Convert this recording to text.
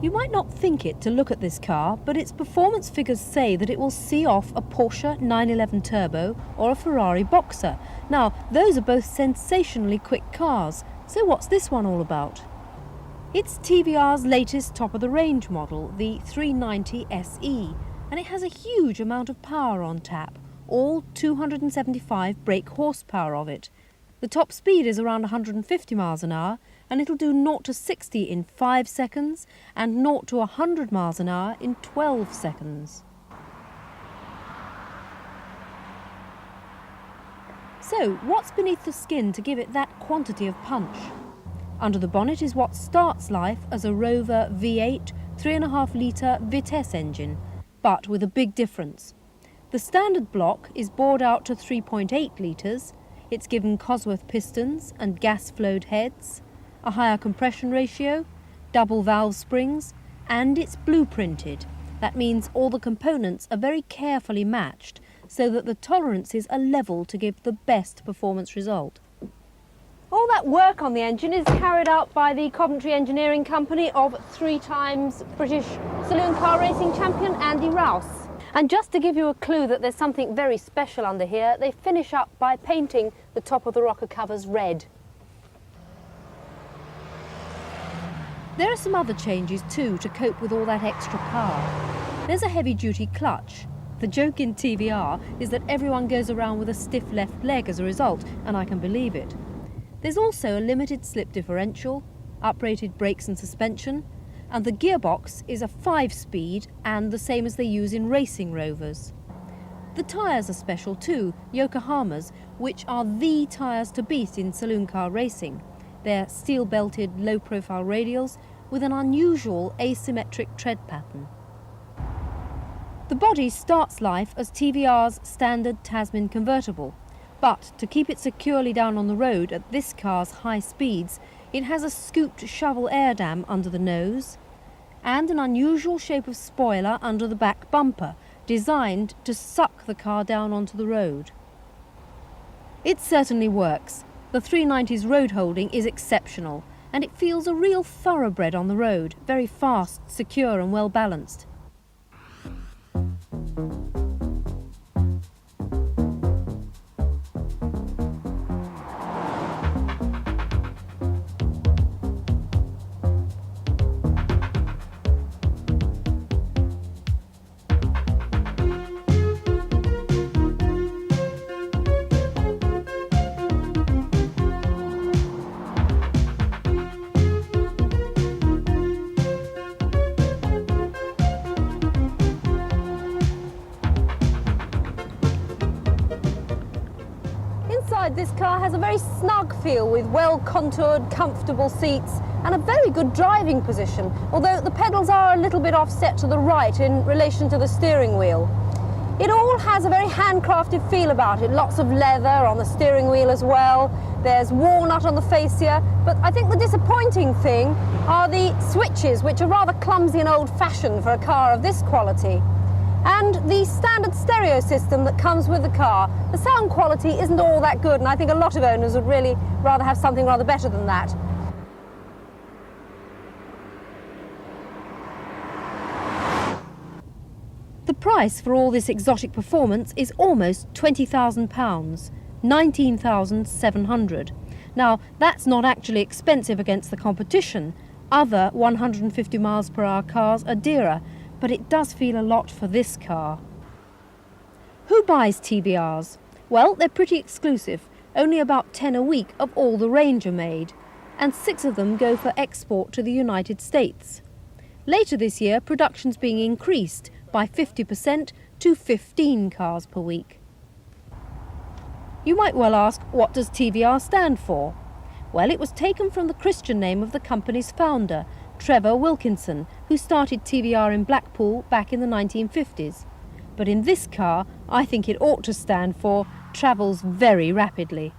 You might not think it to look at this car, but its performance figures say that it will see off a Porsche 911 Turbo or a Ferrari Boxer. Now, those are both sensationally quick cars, so what's this one all about? It's TVR's latest top-of-the-range model, the 390SE, and it has a huge amount of power on tap, all 275 brake horsepower of it. The top speed is around 150 miles an hour, and it'll do 0 to 60 in 5 seconds and 0 to 100 miles an hour in 12 seconds. So, what's beneath the skin to give it that quantity of punch? Under the bonnet is what starts life as a Rover V8 3.5 litre Vitesse engine, but with a big difference. The standard block is bored out to 3.8 litres, it's given Cosworth pistons and gas-flowed heads, a higher compression ratio, double valve springs, and it's blueprinted. That means all the components are very carefully matched so that the tolerances are level to give the best performance result. All that work on the engine is carried out by the Coventry Engineering Company of 3 times British saloon car racing champion Andy Rouse. And just to give you a clue that there's something very special under here, they finish up by painting the top of the rocker covers red. There are some other changes too to cope with all that extra power. There's a heavy-duty clutch. The joke in TVR is that everyone goes around with a stiff left leg as a result, and I can believe it. There's also a limited slip differential, uprated brakes and suspension, and the gearbox is a 5-speed and the same as they use in racing Rovers. The tyres are special too, Yokohama's, which are the tyres to beat in saloon car racing. They're steel-belted, low-profile radials with an unusual asymmetric tread pattern. The body starts life as TVR's standard Tasman convertible, but to keep it securely down on the road at this car's high speeds, it has a scooped shovel air dam under the nose and an unusual shape of spoiler under the back bumper, designed to suck the car down onto the road. It certainly works. The 390's road holding is exceptional, and it feels a real thoroughbred on the road, very fast, secure and well balanced. This car has a very snug feel with well-contoured, comfortable seats and a very good driving position, although the pedals are a little bit offset to the right in relation to the steering wheel. It all has a very handcrafted feel about it, lots of leather on the steering wheel as well. There's walnut on the fascia, but I think the disappointing thing are the switches, which are rather clumsy and old-fashioned for a car of this quality. And the standard stereo system that comes with the car, the sound quality isn't all that good, and I think a lot of owners would really rather have something rather better than that. The price for all this exotic performance is almost £20,000, £19,700. Now, that's not actually expensive against the competition. Other 150 miles per hour cars are dearer, but it does feel a lot for this car. Who buys TVRs? Well, they're pretty exclusive. Only about 10 a week of all the range are made, and 6 of them go for export to the United States. Later this year, production's being increased by 50% to 15 cars per week. You might well ask, what does TVR stand for? Well, it was taken from the Christian name of the company's founder, Trevor Wilkinson, who started TVR in Blackpool back in the 1950s. But in this car, I think it ought to stand for Travels Very Rapidly.